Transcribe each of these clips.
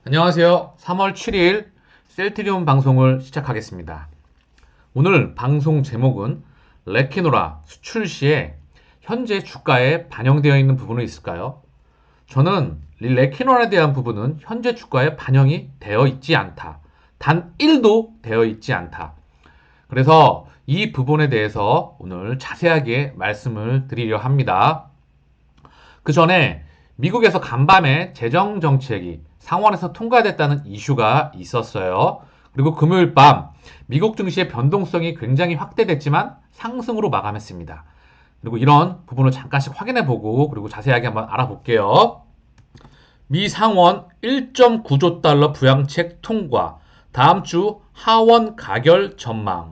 안녕하세요. 3월 7일 셀트리온 방송을 시작하겠습니다. 오늘 방송 제목은 레키노라 수출 시에 현재 주가에 반영되어 있는 부분이 있을까요? 저는 이 레키노라에 대한 부분은 현재 주가에 반영이 되어 있지 않다. 단 1도 되어 있지 않다. 그래서 이 부분에 대해서 오늘 자세하게 말씀을 드리려 합니다. 그 전에 미국에서 간밤에 재정 정책이 상원에서 통과됐다는 이슈가 있었어요. 그리고 금요일 밤 미국 증시의 변동성이 굉장히 확대됐지만 상승으로 마감했습니다. 그리고 이런 부분을 잠깐씩 확인해보고 그리고 자세하게 한번 알아볼게요. 미 상원 1.9조 달러 부양책 통과, 다음 주 하원 가결 전망,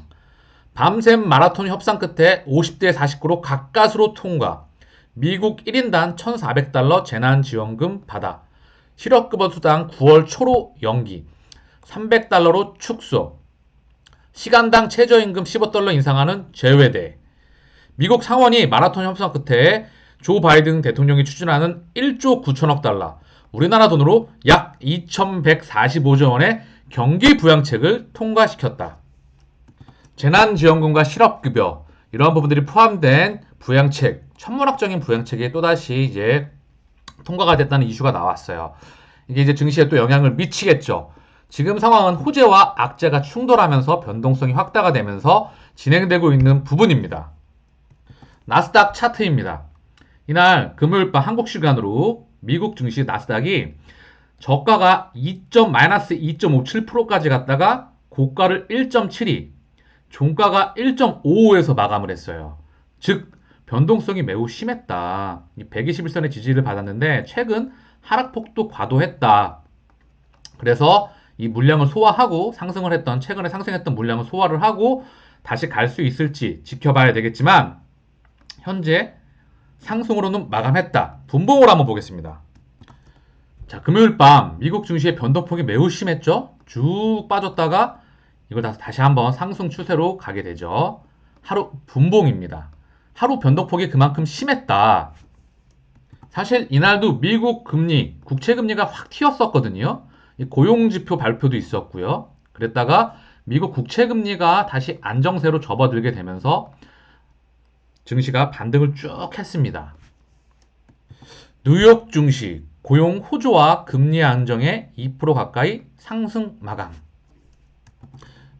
밤샘 마라톤 협상 끝에 50대 49로 가까스로 통과, 미국 1인당 1,400달러 재난지원금 받아, 실업급여 수당 9월 초로 연기, 300달러로 축소, 시간당 최저임금 15달러 인상하는 제외대, 미국 상원이 마라톤 협상 끝에 조 바이든 대통령이 추진하는 1조 9천억 달러, 우리나라 돈으로 약 2,145조 원의 경기 부양책을 통과시켰다. 재난지원금과 실업급여 이러한 부분들이 포함된 부양책, 천문학적인 부양책이 또다시 이제 통과가 됐다는 이슈가 나왔어요. 이게 이제 증시에 또 영향을 미치겠죠. 지금 상황은 호재와 악재가 충돌하면서 변동성이 확대가 되면서 진행되고 있는 부분입니다. 나스닥 차트입니다. 이날 금요일 밤 한국 시간으로 미국 증시 나스닥이 저가가 마이너스 2.57%까지 갔다가 고가를 1.72, 종가가 1.55에서 마감을 했어요. 즉 변동성이 매우 심했다. 121선의 지지를 받았는데 최근 하락폭도 과도했다. 그래서 이 물량을 소화하고 상승을 했던 최근에 상승했던 물량을 소화를 하고 다시 갈 수 있을지 지켜봐야 되겠지만 현재 상승으로는 마감했다. 분봉으로 한번 보겠습니다. 자, 금요일 밤 미국 증시의 변동폭이 매우 심했죠. 쭉 빠졌다가 이걸 다시 한번 상승 추세로 가게 되죠. 하루 분봉입니다. 하루 변동폭이 그만큼 심했다. 사실 이날도 미국 금리, 국채 금리가 확 튀었었거든요. 고용지표 발표도 있었고요. 그랬다가 미국 국채 금리가 다시 안정세로 접어들게 되면서 증시가 반등을 쭉 했습니다. 뉴욕 증시 고용 호조와 금리 안정에 2% 가까이 상승 마감.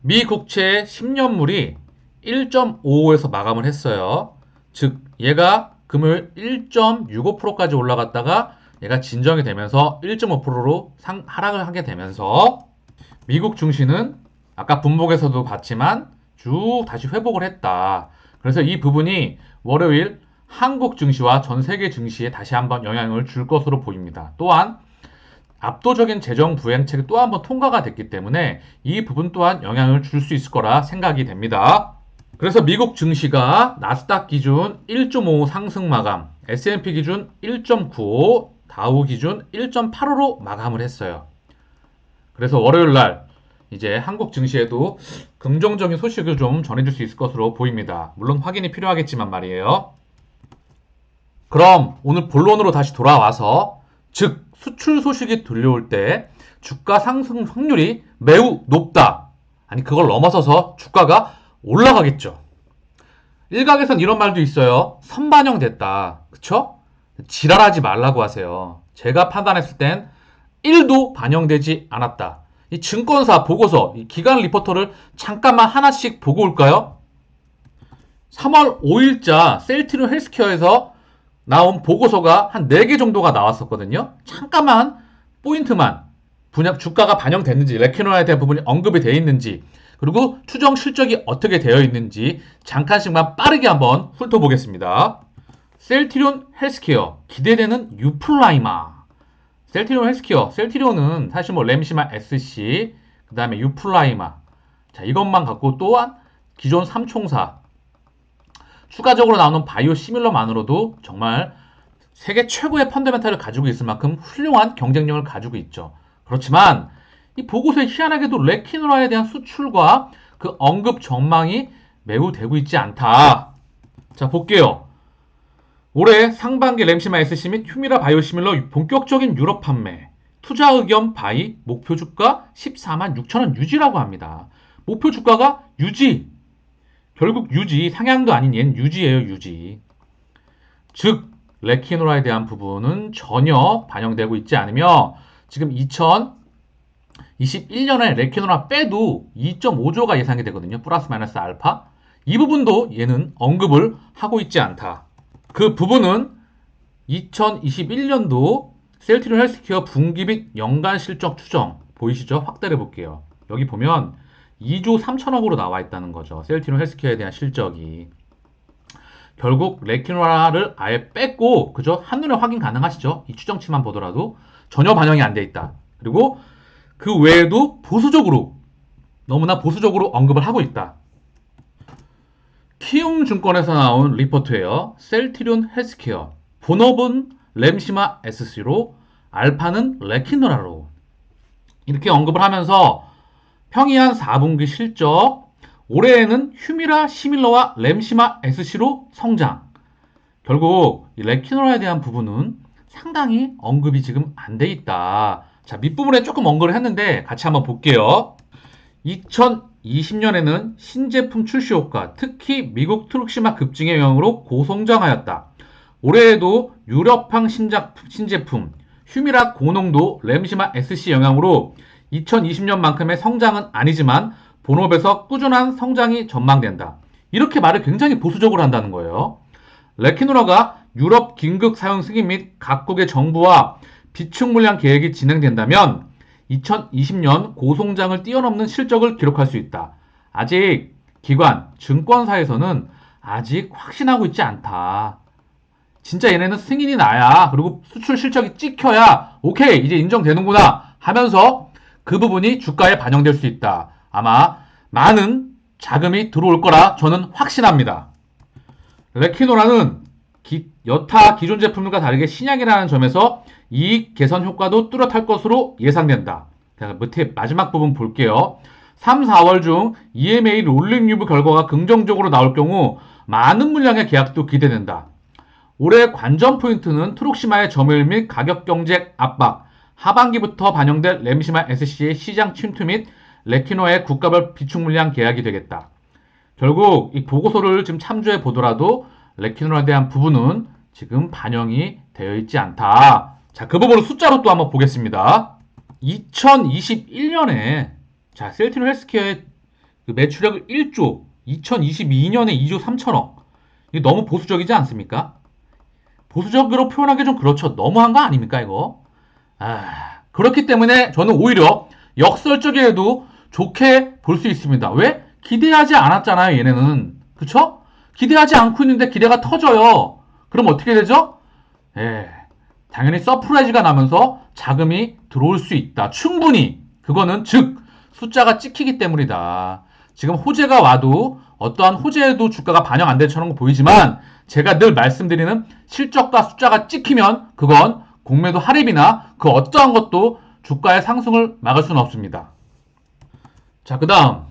미 국채 10년물이 1.55에서 마감을 했어요. 즉 얘가 금요일 1.65%까지 올라갔다가 얘가 진정이 되면서 1.5%로 하락을 하게 되면서 미국 증시는 아까 분봉에서도 봤지만 쭉 다시 회복을 했다. 그래서 이 부분이 월요일 한국 증시와 전 세계 증시에 다시 한번 영향을 줄 것으로 보입니다. 또한 압도적인 재정 부양책이 또 한번 통과가 됐기 때문에 이 부분 또한 영향을 줄 수 있을 거라 생각이 됩니다. 그래서 미국 증시가 나스닥 기준 1.5 상승 마감, S&P 기준 1.95, 다우 기준 1.85로 마감을 했어요. 그래서 월요일 날 이제 한국 증시에도 긍정적인 소식을 좀 전해줄 수 있을 것으로 보입니다. 물론 확인이 필요하겠지만 말이에요. 그럼 오늘 본론으로 다시 돌아와서 즉 수출 소식이 들려올 때 주가 상승 확률이 매우 높다. 아니 그걸 넘어서서 주가가 올라가겠죠. 일각에선 이런 말도 있어요. 선반영됐다. 그쵸? 지랄하지 말라고 하세요. 제가 판단했을 땐 1도 반영되지 않았다. 이 증권사 보고서, 이 기관 리포터를 잠깐만 하나씩 보고 올까요? 3월 5일자 셀트리온 헬스케어에서 나온 보고서가 한 4개 정도가 나왔었거든요. 잠깐만 포인트만 분양 주가가 반영됐는지, 레키노라에 대한 부분이 언급이 되어 있는지, 그리고 추정 실적이 어떻게 되어 있는지 잠깐씩만 빠르게 한번 훑어보겠습니다. 셀트리온 헬스케어 기대되는 유플라이마. 셀트리온 헬스케어, 셀트리온은 사실 뭐 램시마 SC, 그 다음에 유플라이마. 자, 이것만 갖고 또한 기존 3총사 추가적으로 나오는 바이오 시밀러만으로도 정말 세계 최고의 펀더멘탈을 가지고 있을 만큼 훌륭한 경쟁력을 가지고 있죠. 그렇지만 이 보고서에 희한하게도 레키노라에 대한 수출과 그 언급 전망이 매우 되고 있지 않다. 자, 볼게요. 올해 상반기 램시마 SC 및 휴미라 바이오시밀러 본격적인 유럽 판매, 투자 의견 바이 목표 주가 14만 6천 원 유지라고 합니다. 목표 주가가 유지. 결국 유지, 상향도 아닌 얘는 유지예요, 유지. 즉 레키노라에 대한 부분은 전혀 반영되고 있지 않으며 지금 2021년에 레키노라 빼도 2.5조가 예상이 되거든요. 플러스 마이너스 알파. 이 부분도 얘는 언급을 하고 있지 않다. 그 부분은 2021년도 셀트리온 헬스케어 분기 및 연간 실적 추정 보이시죠? 확대를 해볼게요. 여기 보면 2조 3천억으로 나와 있다는 거죠. 셀트리온 헬스케어에 대한 실적이. 결국 레키노라를 아예 뺐고, 그죠? 한눈에 확인 가능하시죠? 이 추정치만 보더라도 전혀 반영이 안 돼 있다. 그리고 그 외에도 보수적으로, 너무나 보수적으로 언급을 하고 있다. 키움증권에서 나온 리포트예요. 셀트리온 헬스케어. 본업은 램시마 SC로, 알파는 레키노라로. 이렇게 언급을 하면서 평이한 4분기 실적, 올해에는 휴미라, 시밀러와 램시마 SC로 성장. 결국 이 레키노라에 대한 부분은 상당히 언급이 지금 안 돼 있다. 자, 밑부분에 조금 언급을 했는데 같이 한번 볼게요. 2020년에는 신제품 출시 효과, 특히 미국 트룩시마 급증의 영향으로 고성장하였다. 올해에도 유럽향 신제품, 휴미라 고농도 램시마 SC 영향으로 2020년만큼의 성장은 아니지만 본업에서 꾸준한 성장이 전망된다. 이렇게 말을 굉장히 보수적으로 한다는 거예요. 레키노라가 유럽 긴급 사용 승인 및 각국의 정부와 비축 물량 계획이 진행된다면 2020년 고성장을 뛰어넘는 실적을 기록할 수 있다. 아직 기관, 증권사에서는 아직 확신하고 있지 않다. 진짜 얘네는 승인이 나야, 그리고 수출 실적이 찍혀야 오케이 이제 인정되는구나 하면서 그 부분이 주가에 반영될 수 있다. 아마 많은 자금이 들어올 거라 저는 확신합니다. 레키노라는 여타 기존 제품들과 다르게 신약이라는 점에서 이익 개선 효과도 뚜렷할 것으로 예상된다. 자, 밑에 마지막 부분 볼게요. 3, 4월 중 EMA 롤링 유브 결과가 긍정적으로 나올 경우 많은 물량의 계약도 기대된다. 올해 관전 포인트는 트룩시마의 점유율 및 가격 경쟁 압박, 하반기부터 반영될 램시마 SC의 시장 침투 및 레키노의 국가별 비축 물량 계약이 되겠다. 결국 이 보고서를 지금 참조해 보더라도 레키노라에 대한 부분은 지금 반영이 되어 있지 않다. 자, 그 부분을 숫자로 또 한번 보겠습니다. 2021년에 자, 셀트리온 헬스케어의 그 매출액을 1조, 2022년에 2조 3천억. 이게 너무 보수적이지 않습니까? 보수적으로 표현하기 좀 그렇죠. 너무한 거 아닙니까, 이거? 그렇기 때문에 저는 오히려 역설적이어도 좋게 볼 수 있습니다. 왜? 기대하지 않았잖아요, 얘네는. 그쵸? 기대하지 않고 있는데 기대가 터져요. 그럼 어떻게 되죠? 당연히 서프라이즈가 나면서 자금이 들어올 수 있다. 충분히. 그거는 즉 숫자가 찍히기 때문이다. 지금 호재가 와도 어떠한 호재에도 주가가 반영 안 되는 거 보이지만 제가 늘 말씀드리는 실적과 숫자가 찍히면 그건 공매도 할인이나 그 어떠한 것도 주가의 상승을 막을 수는 없습니다. 자, 그 다음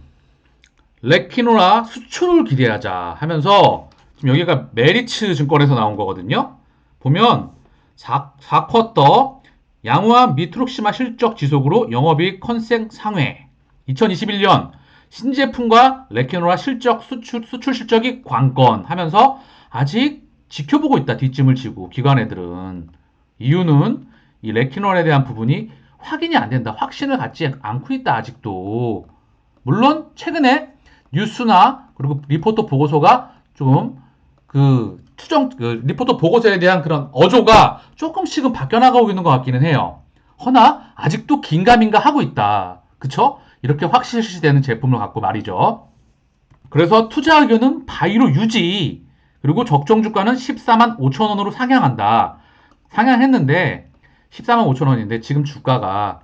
레키노라 수출을 기대하자 하면서 지금 여기가 메리츠 증권에서 나온 거거든요. 보면 4쿼터 양호한 미트룩시마 실적 지속으로 영업이익 컨센 상회. 2021년 신제품과 레키노라 실적 수출 실적이 관건 하면서 아직 지켜보고 있다. 뒷짐을 지고 기관 애들은. 이유는 이 레키노라에 대한 부분이 확인이 안 된다. 확신을 갖지 않고 있다. 아직도. 물론 최근에 뉴스나 그리고 리포터 보고서가 좀 리포터 보고서에 대한 그런 어조가 조금씩은 바뀌어나가고 있는 것 같기는 해요. 허나 아직도 긴가민가 하고 있다. 그쵸? 이렇게 확실시되는 제품을 갖고 말이죠. 그래서 투자 의견은 바이로 유지, 그리고 적정 주가는 14만 5천 원으로 상향한다. 상향했는데 14만 5천 원인데 지금 주가가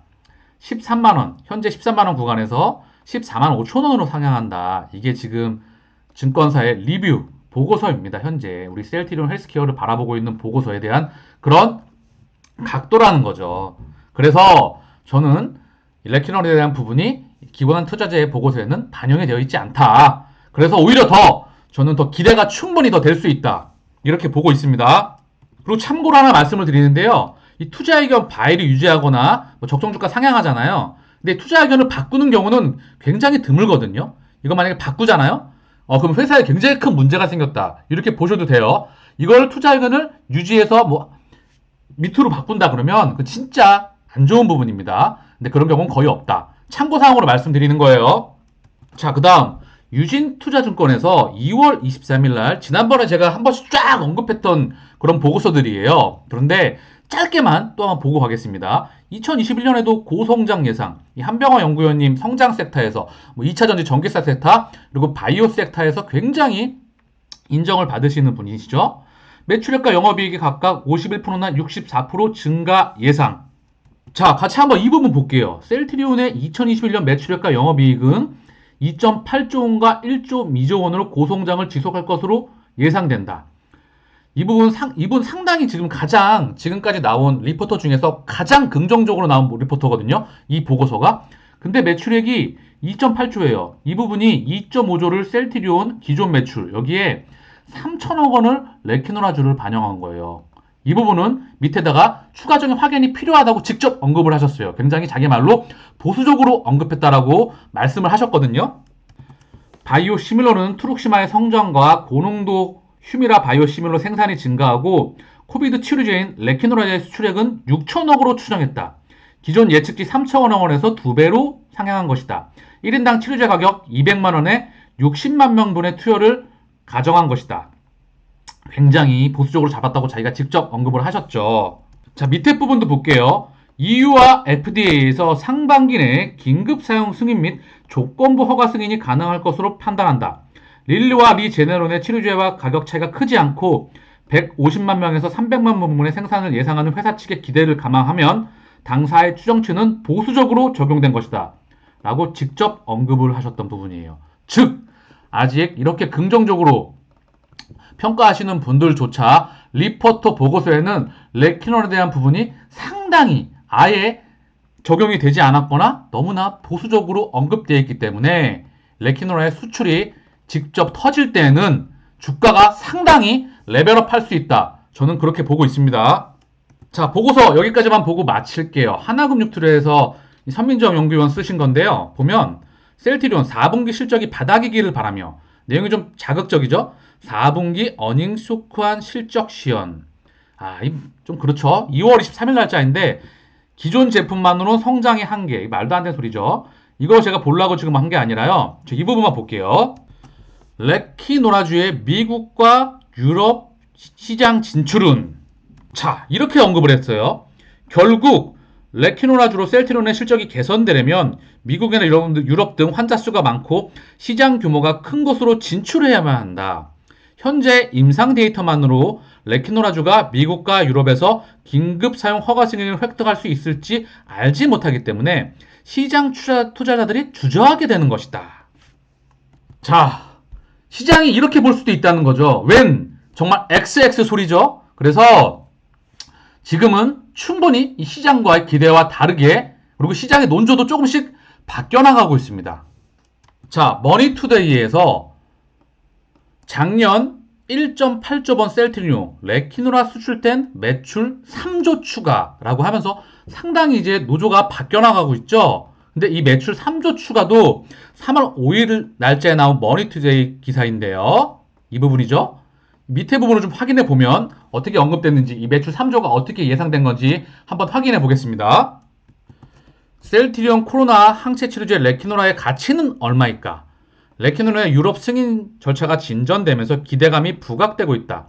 13만 원, 현재 13만 원 구간에서 14만 5천 원으로 상향한다. 이게 지금 증권사의 리뷰 보고서입니다. 현재 우리 셀트리온 헬스케어를 바라보고 있는 보고서에 대한 그런 각도라는 거죠. 그래서 저는 레키노라에 대한 부분이 기관 투자자의 보고서에는 반영이 되어 있지 않다. 그래서 오히려 저는 더 기대가 충분히 더 될 수 있다. 이렇게 보고 있습니다. 그리고 참고로 하나 말씀을 드리는데요. 이 투자 의견 바이를 유지하거나 뭐 적정 주가 상향하잖아요. 근데 투자 의견을 바꾸는 경우는 굉장히 드물거든요. 이거 만약에 바꾸잖아요. 그럼 회사에 굉장히 큰 문제가 생겼다. 이렇게 보셔도 돼요. 이걸 투자 의견을 유지해서 뭐 밑으로 바꾼다 그러면 그 진짜 안 좋은 부분입니다. 근데 그런 경우는 거의 없다. 참고사항으로 말씀드리는 거예요. 자, 그 다음 유진투자증권에서 2월 23일 날 지난번에 제가 한 번씩 쫙 언급했던 그런 보고서들이에요. 그런데 짧게만 또 한번 보고 가겠습니다. 2021년에도 고성장 예상, 이 한병화 연구위원님 성장 섹터에서 뭐 2차 전지 전기차 섹터 그리고 바이오 섹터에서 굉장히 인정을 받으시는 분이시죠. 매출액과 영업이익이 각각 51%나 64% 증가 예상. 자, 같이 한번 이 부분 볼게요. 셀트리온의 2021년 매출액과 영업이익은 2.8조 원과 1조 미조 원으로 고성장을 지속할 것으로 예상된다. 이 부분 상당히 지금 가장 지금까지 나온 리포터 중에서 가장 긍정적으로 나온 리포터거든요. 이 보고서가. 근데 매출액이 2.8조예요. 이 부분이 2.5조를 셀트리온 기존 매출 여기에 3천억 원을 레키노라주를 반영한 거예요. 이 부분은 밑에다가 추가적인 확인이 필요하다고 직접 언급을 하셨어요. 굉장히 자기 말로 보수적으로 언급했다라고 말씀을 하셨거든요. 바이오 시밀러는 트룩시마의 성장과 고농도 휴미라 바이오 시밀러 생산이 증가하고 코비드 치료제인 레키노라제의 수출액은 6천억으로 추정했다. 기존 예측치 3천억 원에서 2배로 상향한 것이다. 1인당 치료제 가격 200만 원에 60만 명분의 투여를 가정한 것이다. 굉장히 보수적으로 잡았다고 자기가 직접 언급을 하셨죠. 자, 밑에 부분도 볼게요. EU와 FDA에서 상반기 내에 긴급 사용 승인 및 조건부 허가 승인이 가능할 것으로 판단한다. 릴리와 리제네론의 치료제와 가격 차이가 크지 않고 150만 명에서 300만 명분의 생산을 예상하는 회사 측의 기대를 감안하면 당사의 추정치는 보수적으로 적용된 것이다. 라고 직접 언급을 하셨던 부분이에요. 즉, 아직 이렇게 긍정적으로 평가하시는 분들조차 리포터 보고서에는 레키노라에 대한 부분이 상당히 아예 적용이 되지 않았거나 너무나 보수적으로 언급되어 있기 때문에 레키노라의 수출이 직접 터질 때에는 주가가 상당히 레벨업 할 수 있다. 저는 그렇게 보고 있습니다. 자, 보고서 여기까지만 보고 마칠게요. 하나금융투자에서 선민정 연구위원 쓰신 건데요. 보면 셀트리온 4분기 실적이 바닥이기를 바라며 내용이 좀 자극적이죠? 4분기 어닝 쇼크한 실적 시연. 좀 그렇죠. 2월 23일 날짜인데 기존 제품만으로 성장의 한계. 말도 안 되는 소리죠. 이거 제가 보려고 지금 한 게 아니라요. 이 부분만 볼게요. 레키노라주의 미국과 유럽 시장 진출은 자, 이렇게 언급을 했어요. 결국 레키노라주로 셀트리온의 실적이 개선되려면 미국이나 유럽 등 환자 수가 많고 시장 규모가 큰 곳으로 진출해야만 한다. 현재 임상 데이터만으로 레키노라주가 미국과 유럽에서 긴급 사용 허가 승인을 획득할 수 있을지 알지 못하기 때문에 시장 투자자들이 주저하게 되는 것이다. 자, 시장이 이렇게 볼 수도 있다는 거죠. 웬 정말 XX 소리죠. 그래서 지금은 충분히 이 시장과의 기대와 다르게 그리고 시장의 논조도 조금씩 바뀌어 나가고 있습니다. 자, 머니투데이에서 작년 1.8조 번 셀트리온 레키노라 수출된 매출 3조 추가라고 하면서 상당히 이제 노조가 바뀌어 나가고 있죠. 근데 이 매출 3조 추가도 3월 5일 날짜에 나온 머니투데이 기사인데요. 이 부분이죠. 밑에 부분을 좀 확인해 보면 어떻게 언급됐는지 이 매출 3조가 어떻게 예상된 건지 한번 확인해 보겠습니다. 셀트리온 코로나 항체 치료제 레키노라의 가치는 얼마일까? 레키노라의 유럽 승인 절차가 진전되면서 기대감이 부각되고 있다.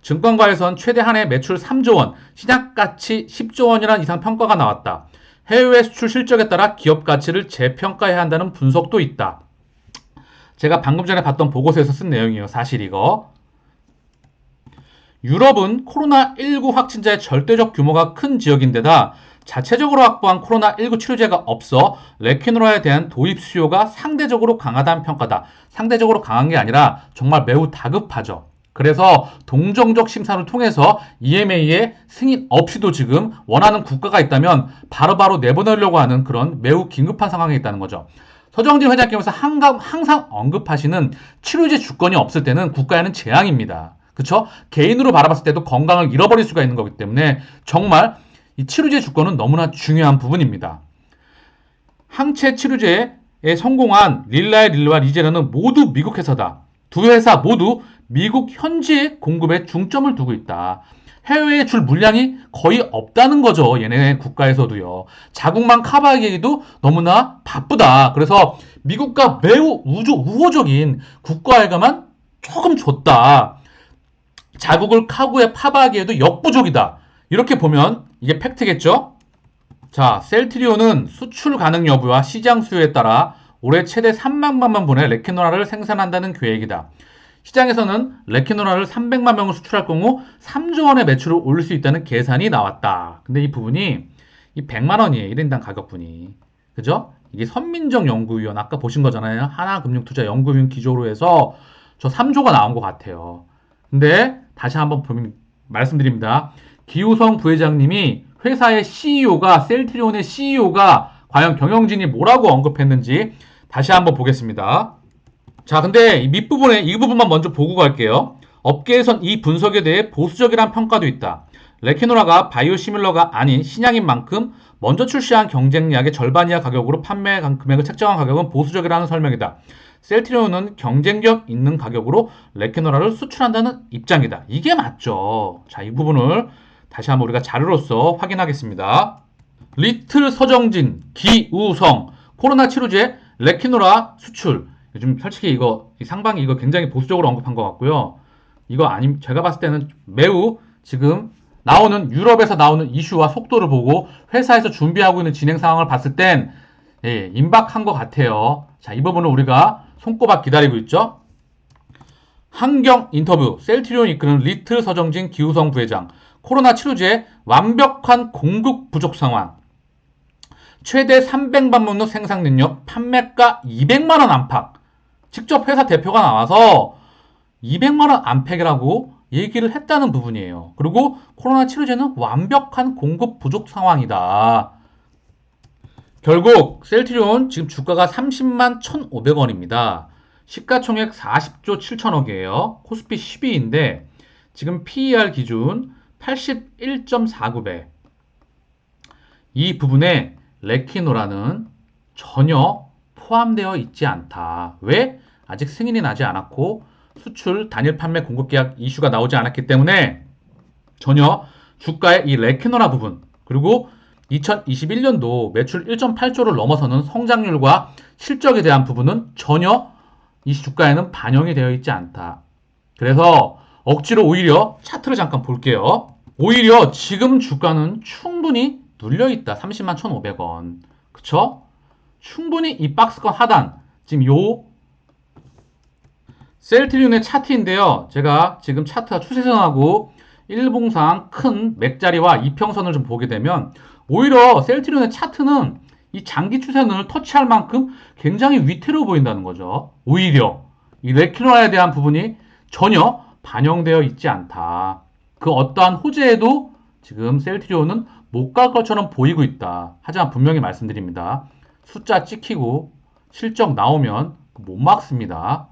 증권가에선 최대 한 해 매출 3조 원, 시장가치 10조 원이라는 이상 평가가 나왔다. 해외 수출 실적에 따라 기업 가치를 재평가해야 한다는 분석도 있다. 제가 방금 전에 봤던 보고서에서 쓴 내용이에요. 사실 이거. 유럽은 코로나19 확진자의 절대적 규모가 큰 지역인데다 자체적으로 확보한 코로나19 치료제가 없어 레키노라에 대한 도입 수요가 상대적으로 강하다는 평가다. 상대적으로 강한 게 아니라 정말 매우 다급하죠. 그래서 동정적 심사를 통해서 EMA에 승인 없이도 지금 원하는 국가가 있다면 바로바로 내보내려고 하는 그런 매우 긴급한 상황에 있다는 거죠. 서정진 회장님께서 항상 언급하시는 치료제 주권이 없을 때는 국가에는 재앙입니다. 그렇죠? 개인으로 바라봤을 때도 건강을 잃어버릴 수가 있는 거기 때문에 정말 이 치료제 주권은 너무나 중요한 부분입니다. 항체 치료제에 성공한 릴라와 리제라는 모두 미국 회사다. 두 회사 모두 미국 현지의 공급에 중점을 두고 있다. 해외에 줄 물량이 거의 없다는 거죠. 얘네 국가에서도요. 자국만 커버하기에도 너무나 바쁘다. 그래서 미국과 매우 우호적인 국가에게만 조금 줬다. 자국을 커버하기에도 역부족이다. 이렇게 보면 이게 팩트겠죠? 자, 셀트리온은 수출 가능 여부와 시장 수요에 따라 올해 최대 300만 분의 레키노라를 생산한다는 계획이다. 시장에서는 레키노라를 300만 명을 수출할 경우 3조 원의 매출을 올릴 수 있다는 계산이 나왔다. 근데 이 부분이 100만 원이에요. 1인당 가격분이. 그죠? 이게 선민정 연구위원 아까 보신 거잖아요. 하나금융투자 연구위원 기조로 해서 저 3조가 나온 것 같아요. 근데 다시 한번 말씀드립니다. 기우성 부회장님이 회사의 CEO가 셀트리온의 CEO가 과연 경영진이 뭐라고 언급했는지 다시 한번 보겠습니다. 자, 근데 이 밑부분에 이 부분만 먼저 보고 갈게요. 업계에선 이 분석에 대해 보수적이란 평가도 있다. 레키노라가 바이오시밀러가 아닌 신약인 만큼 먼저 출시한 경쟁약의 절반 이하 가격으로 판매 금액을 책정한 가격은 보수적이라는 설명이다. 셀트리온은 경쟁력 있는 가격으로 레키노라를 수출한다는 입장이다. 이게 맞죠. 자, 이 부분을 다시 한번 우리가 자료로서 확인하겠습니다. 리틀 서정진, 기우성, 코로나 치료제 레키노라 수출. 요즘 솔직히 이거 상방이 이거 굉장히 보수적으로 언급한 것 같고요. 이거 제가 봤을 때는 매우 지금 유럽에서 나오는 이슈와 속도를 보고 회사에서 준비하고 있는 진행 상황을 봤을 땐 임박한 것 같아요. 자, 이 부분은 우리가 손꼽아 기다리고 있죠. 한경 인터뷰, 셀트리온 이끄는 리틀 서정진 기우성 부회장, 코로나 치료제 완벽한 공급 부족 상황, 최대 300만 문 생산 능력, 판매가 200만 원 안팎. 직접 회사 대표가 나와서 200만 원 안팎이라고 얘기를 했다는 부분이에요. 그리고 코로나 치료제는 완벽한 공급 부족 상황이다. 결국 셀트리온 지금 주가가 30만 1,500원입니다. 시가총액 40조 7천억이에요. 코스피 10위인데 지금 PER 기준 81.49배. 이 부분에 레키노라는 전혀 포함되어 있지 않다. 왜? 아직 승인이 나지 않았고 수출 단일 판매 공급 계약 이슈가 나오지 않았기 때문에 전혀 주가의 이 레키노라 부분, 그리고 2021년도 매출 1.8조를 넘어서는 성장률과 실적에 대한 부분은 전혀 이 주가에는 반영이 되어 있지 않다. 그래서 억지로 오히려 차트를 잠깐 볼게요. 오히려 지금 주가는 충분히 눌려있다. 30만 1,500원. 그쵸? 충분히 이 박스권 하단, 지금 요 셀트리온의 차트인데요. 제가 지금 차트와 추세선하고 일봉상 큰 맥자리와 이평선을 좀 보게 되면 오히려 셀트리온의 차트는 이 장기 추세선을 터치할 만큼 굉장히 위태로워 보인다는 거죠. 오히려 이 레키노라에 대한 부분이 전혀 반영되어 있지 않다. 그 어떠한 호재에도 지금 셀트리온은 못 갈 것처럼 보이고 있다. 하지만 분명히 말씀드립니다. 숫자 찍히고 실적 나오면 못 막습니다.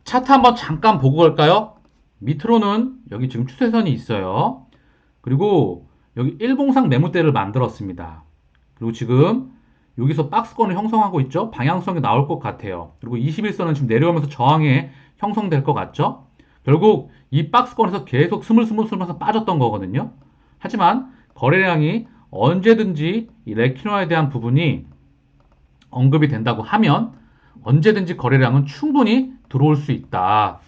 차트 한번 잠깐 보고 갈까요? 밑으로는 여기 지금 추세선이 있어요. 그리고 여기 일봉상 매물대를 만들었습니다. 그리고 지금 여기서 박스권을 형성하고 있죠? 방향성이 나올 것 같아요. 그리고 21선은 지금 내려오면서 저항에 형성될 것 같죠? 결국 이 박스권에서 계속 스물스물스물면서 빠졌던 거거든요. 하지만 거래량이 언제든지 이 레키노라에 대한 부분이 언급이 된다고 하면 언제든지 거래량은 충분히 들어올 수 있다.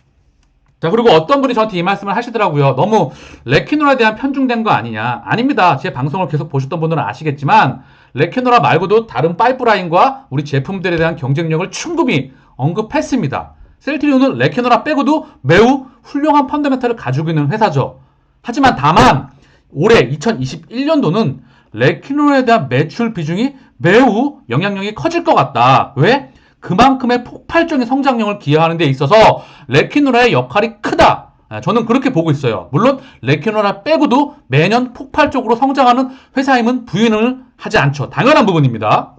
자, 그리고 어떤 분이 저한테 이 말씀을 하시더라고요. 너무 레키노라에 대한 편중된 거 아니냐. 아닙니다. 제 방송을 계속 보셨던 분들은 아시겠지만 레키노라 말고도 다른 파이프라인과 우리 제품들에 대한 경쟁력을 충분히 언급했습니다. 셀트리온은 레키노라 빼고도 매우 훌륭한 펀더멘탈을 가지고 있는 회사죠. 하지만 다만 올해 2021년도는 레키노라에 대한 매출 비중이 매우 영향력이 커질 것 같다. 왜? 그만큼의 폭발적인 성장력을 기여하는 데 있어서 레키노라의 역할이 크다. 저는 그렇게 보고 있어요. 물론 레키노라 빼고도 매년 폭발적으로 성장하는 회사임은 부인을 하지 않죠. 당연한 부분입니다.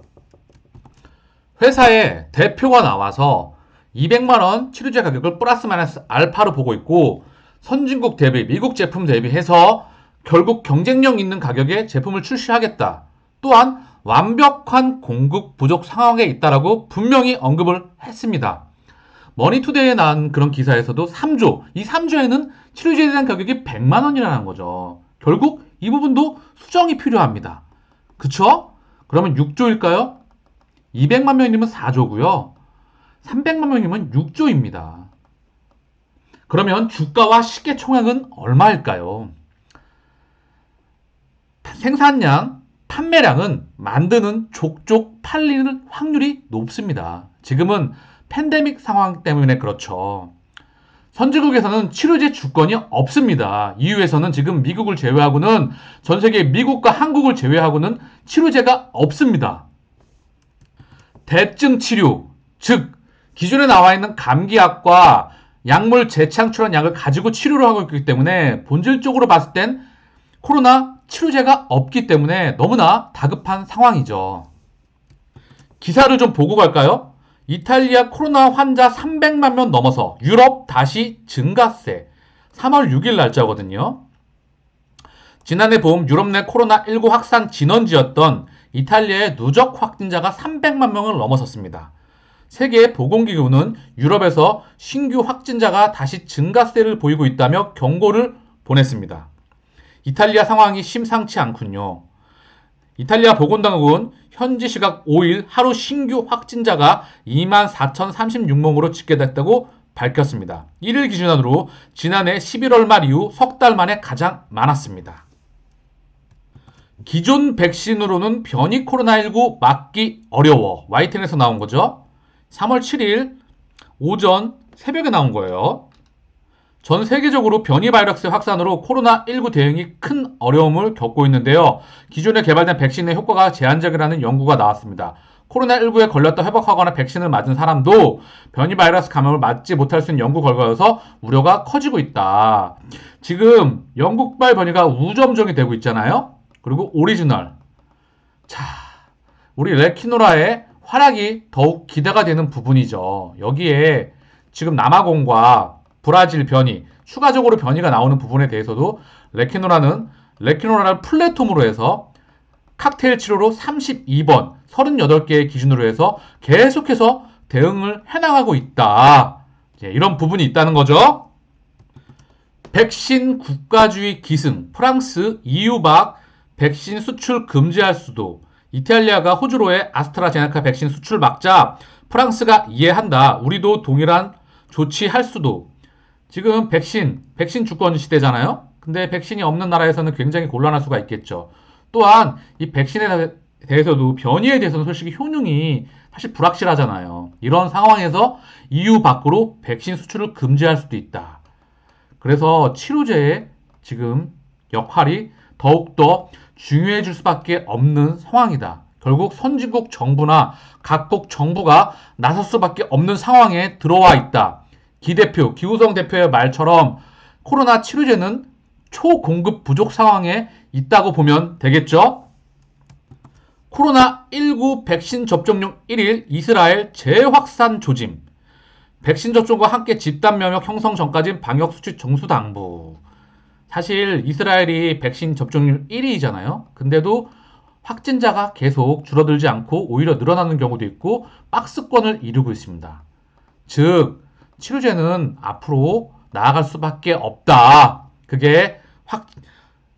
회사의 대표가 나와서 200만원 치료제 가격을 플러스 마이너스 알파로 보고 있고 선진국 대비, 미국 제품 대비해서 결국 경쟁력 있는 가격에 제품을 출시하겠다. 또한 완벽한 공급 부족 상황에 있다라고 분명히 언급을 했습니다. 머니투데이에 나온 그런 기사에서도 3조, 이 3조에는 치료제에 대한 가격이 100만 원이라는 거죠. 결국 이 부분도 수정이 필요합니다. 그쵸? 그러면 6조일까요? 200만 명이면 4조고요. 300만 명이면 6조입니다. 그러면 주가와 시계총액은 얼마일까요? 생산량, 판매량은 만드는 족족 팔리는 확률이 높습니다. 지금은 팬데믹 상황 때문에 그렇죠. 선진국에서는 치료제 주권이 없습니다. EU에서는 지금 미국을 제외하고는 전 세계 미국과 한국을 제외하고는 치료제가 없습니다. 대증 치료, 즉 기존에 나와 있는 감기약과 약물 재창출한 약을 가지고 치료를 하고 있기 때문에 본질적으로 봤을 땐 코로나 치료제가 없기 때문에 너무나 다급한 상황이죠. 기사를 좀 보고 갈까요? 이탈리아 코로나 환자 300만 명 넘어서 유럽 다시 증가세. 3월 6일 날짜거든요. 지난해 봄 유럽 내 코로나19 확산 진원지였던 이탈리아의 누적 확진자가 300만 명을 넘어섰습니다. 세계보건기구는 유럽에서 신규 확진자가 다시 증가세를 보이고 있다며 경고를 보냈습니다. 이탈리아 상황이 심상치 않군요. 이탈리아 보건당국은 현지 시각 5일 하루 신규 확진자가 24,036명으로 집계됐다고 밝혔습니다. 1일 기준으로 지난해 11월 말 이후 석 달 만에 가장 많았습니다. 기존 백신으로는 변이 코로나19 막기 어려워. YTN에서 나온 거죠. 3월 7일 오전 새벽에 나온 거예요. 전 세계적으로 변이 바이러스의 확산으로 코로나19 대응이 큰 어려움을 겪고 있는데요. 기존에 개발된 백신의 효과가 제한적이라는 연구가 나왔습니다. 코로나19에 걸렸다 회복하거나 백신을 맞은 사람도 변이 바이러스 감염을 맞지 못할 수 있는 연구 결과여서 우려가 커지고 있다. 지금 영국발 변이가 우점종이 되고 있잖아요. 그리고 오리지널. 자, 우리 레키노라의 활약이 더욱 기대가 되는 부분이죠. 여기에 지금 남아공과 브라질 변이, 추가적으로 변이가 나오는 부분에 대해서도 레키노라를 플랫폼으로 해서 칵테일 치료로 32번, 38개의 기준으로 해서 계속해서 대응을 해나가고 있다. 이런 부분이 있다는 거죠. 백신 국가주의 기승, 프랑스, EU 밖 백신 수출 금지할 수도, 이탈리아가 호주로의 아스트라제네카 백신 수출 막자 프랑스가 이해한다. 우리도 동일한 조치할 수도. 지금 백신 주권 시대잖아요. 근데 백신이 없는 나라에서는 굉장히 곤란할 수가 있겠죠. 또한 이 백신에 대해서도 변이에 대해서는 솔직히 효능이 사실 불확실하잖아요. 이런 상황에서 EU 밖으로 백신 수출을 금지할 수도 있다. 그래서 치료제의 지금 역할이 더욱더 중요해질 수밖에 없는 상황이다. 결국 선진국 정부나 각국 정부가 나설 수밖에 없는 상황에 들어와 있다. 기우성 대표의 말처럼 코로나 치료제는 초공급 부족 상황에 있다고 보면 되겠죠? 코로나19 백신 접종률 1일 이스라엘 재확산 조짐. 백신 접종과 함께 집단 면역 형성 전까지는 방역 수칙 정수 당부. 사실 이스라엘이 백신 접종률 1위잖아요. 근데도 확진자가 계속 줄어들지 않고 오히려 늘어나는 경우도 있고 박스권을 이루고 있습니다. 즉 치료제는 앞으로 나아갈 수밖에 없다. 그게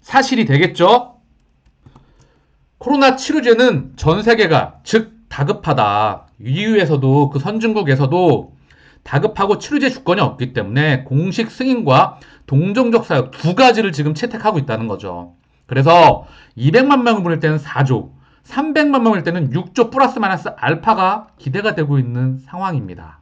사실이 되겠죠. 코로나 치료제는 전 세계가 즉 다급하다. EU에서도 그 선진국에서도 다급하고 치료제 주권이 없기 때문에 공식 승인과 동정적 사역 두 가지를 지금 채택하고 있다는 거죠. 그래서 200만 명을 보낼 때는 4조, 300만 명일 때는 6조 플러스 마이너스 알파가 기대가 되고 있는 상황입니다.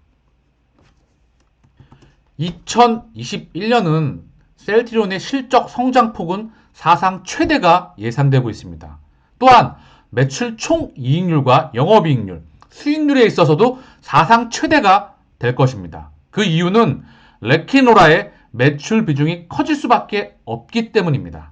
2021년은 셀트리온의 실적 성장폭은 사상 최대가 예상되고 있습니다. 또한 매출 총이익률과 영업이익률, 수익률에 있어서도 사상 최대가 될 것입니다. 그 이유는 레키노라의 매출 비중이 커질 수밖에 없기 때문입니다.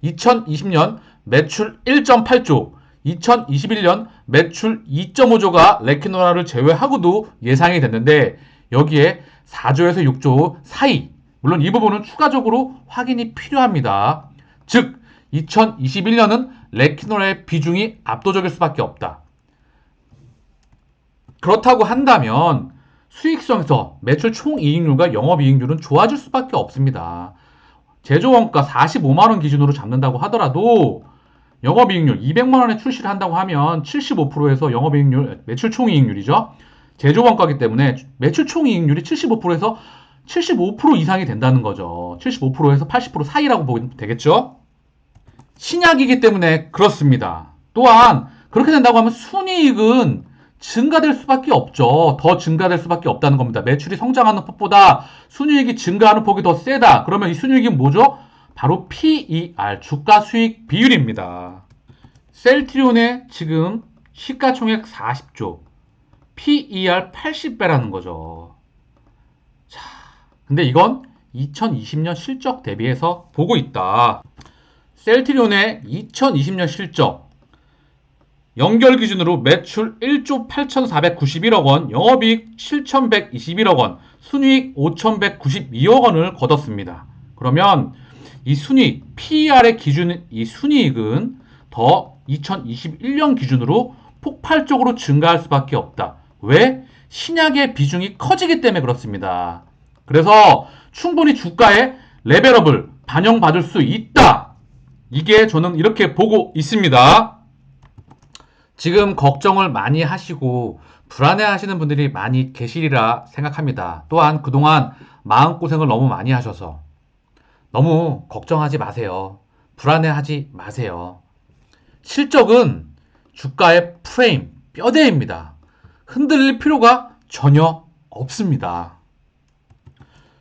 2020년 매출 1.8조, 2021년 매출 2.5조가 레키노라를 제외하고도 예상이 됐는데 여기에 4조에서 6조 사이, 물론 이 부분은 추가적으로 확인이 필요합니다. 즉 2021년은 레키노라의 비중이 압도적일 수밖에 없다. 그렇다고 한다면 수익성에서 매출 총이익률과 영업이익률은 좋아질 수밖에 없습니다. 제조원가 45만원 기준으로 잡는다고 하더라도 영업이익률 200만원에 출시를 한다고 하면 75%에서 영업이익률, 매출 총이익률이죠. 제조원가이기 때문에 매출 총이익률이 75%에서 75% 이상이 된다는 거죠. 75%에서 80% 사이라고 보면 되겠죠. 신약이기 때문에 그렇습니다. 또한 그렇게 된다고 하면 순이익은 증가될 수밖에 없죠. 더 증가될 수밖에 없다는 겁니다. 매출이 성장하는 폭보다 순이익이 증가하는 폭이 더 세다. 그러면 이 순이익이 뭐죠? 바로 PER, 주가 수익 비율입니다. 셀트리온의 지금 시가총액 40조, PER 80배라는 거죠. 자, 근데 이건 2020년 실적 대비해서 보고 있다. 셀트리온의 2020년 실적 연결 기준으로 매출 1조 8,491억 원, 영업이익 7,121억 원, 순이익 5,192억 원을 거뒀습니다. 그러면 이 순이익, PER의 기준, 이 순이익은 더 2021년 기준으로 폭발적으로 증가할 수밖에 없다. 왜? 신약의 비중이 커지기 때문에 그렇습니다. 그래서 충분히 주가에 레벨업을 반영받을 수 있다. 이게 저는 이렇게 보고 있습니다. 지금 걱정을 많이 하시고 불안해 하시는 분들이 많이 계시리라 생각합니다. 또한 그동안 마음고생을 너무 많이 하셔서 너무 걱정하지 마세요. 불안해하지 마세요. 실적은 주가의 프레임, 뼈대입니다. 흔들릴 필요가 전혀 없습니다.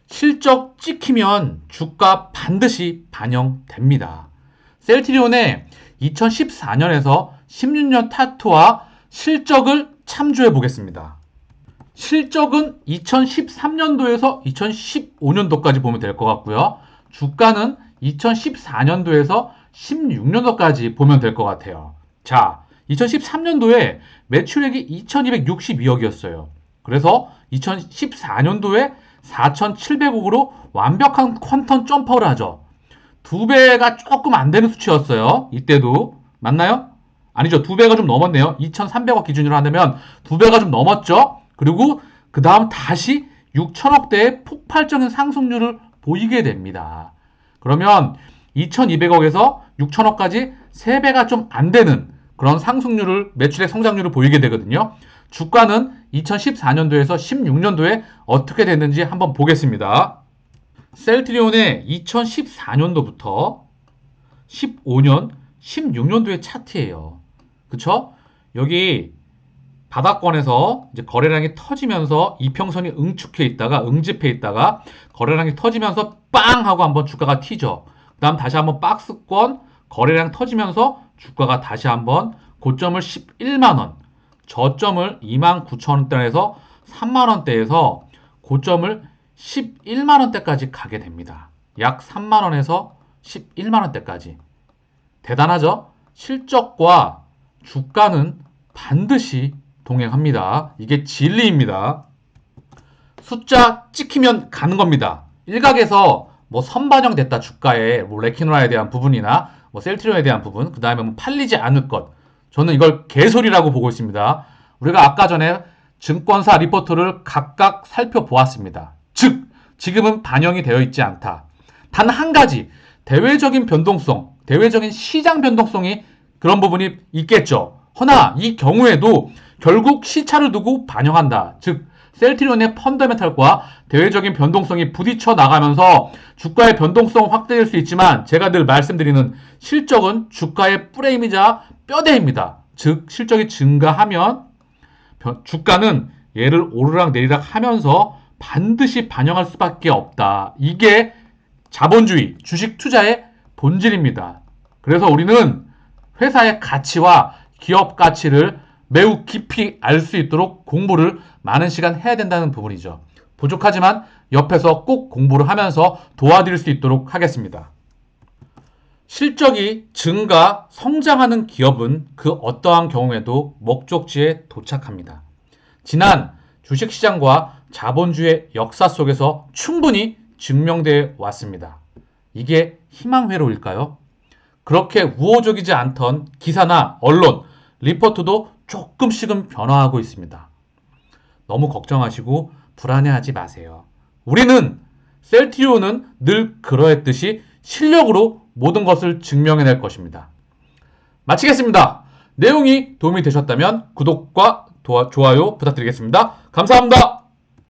실적 찍히면 주가 반드시 반영됩니다. 셀트리온의 2014년에서 16년 타투와 실적을 참조해 보겠습니다. 실적은 2013년도에서 2015년도까지 보면 될 것 같고요. 주가는 2014년도에서 16년도까지 보면 될 것 같아요. 자, 2013년도에 매출액이 2262억이었어요. 그래서 2014년도에 4700억으로 완벽한 퀀텀 점퍼를 하죠. 2배가 조금 안 되는 수치였어요. 이때도. 맞나요? 아니죠. 2배가 좀 넘었네요. 2300억 기준으로 한다면 2배가 좀 넘었죠. 그리고 그 다음 다시 6천억대의 폭발적인 상승률을 보이게 됩니다. 그러면 2200억에서 6천억까지 3배가 좀 안 되는 그런 상승률을, 매출액 성장률을 보이게 되거든요. 주가는 2014년도에서 16년도에 어떻게 됐는지 한번 보겠습니다. 셀트리온의 2014년도부터 15년, 16년도의 차트예요. 그쵸? 여기 바닥권에서 이제 거래량이 터지면서 이평선이 응축해 있다가, 응집해 있다가 거래량이 터지면서 빵 하고 한번 주가가 튀죠. 그 다음 다시 한번 박스권 거래량 터지면서 주가가 다시 한번 고점을 11만원, 저점을 29,000원대에서 3만원대에서 고점을 11만원대까지 가게 됩니다. 약 3만원에서 11만원대까지. 대단하죠? 실적과 주가는 반드시 동행합니다. 이게 진리입니다. 숫자 찍히면 가는 겁니다. 일각에서 뭐 선반영됐다 주가에 뭐 레키노라에 대한 부분이나 뭐 셀트리온에 대한 부분, 그 다음에 뭐 팔리지 않을 것, 저는 이걸 개소리라고 보고 있습니다. 우리가 아까 전에 증권사 리포트를 각각 살펴보았습니다. 즉 지금은 반영이 되어 있지 않다. 단 한 가지, 대외적인 변동성, 대외적인 시장 변동성이 그런 부분이 있겠죠. 허나 이 경우에도 결국 시차를 두고 반영한다. 즉 셀트리온의 펀더멘탈과 대외적인 변동성이 부딪혀 나가면서 주가의 변동성 확대될 수 있지만, 제가 늘 말씀드리는 실적은 주가의 프레임이자 뼈대입니다. 즉 실적이 증가하면 주가는 얘를 오르락 내리락 하면서 반드시 반영할 수밖에 없다. 이게 자본주의, 주식 투자의 본질입니다. 그래서 우리는 회사의 가치와 기업 가치를 매우 깊이 알 수 있도록 공부를 많은 시간 해야 된다는 부분이죠. 부족하지만 옆에서 꼭 공부를 하면서 도와드릴 수 있도록 하겠습니다. 실적이 증가, 성장하는 기업은 그 어떠한 경우에도 목적지에 도착합니다. 지난 주식시장과 자본주의 역사 속에서 충분히 증명되어 왔습니다. 이게 희망회로일까요? 그렇게 우호적이지 않던 기사나 언론, 리포트도 조금씩은 변화하고 있습니다. 너무 걱정하시고 불안해하지 마세요. 우리는 셀티리온은 늘 그러했듯이 실력으로 모든 것을 증명해낼 것입니다. 마치겠습니다. 내용이 도움이 되셨다면 구독과 좋아요 부탁드리겠습니다. 감사합니다.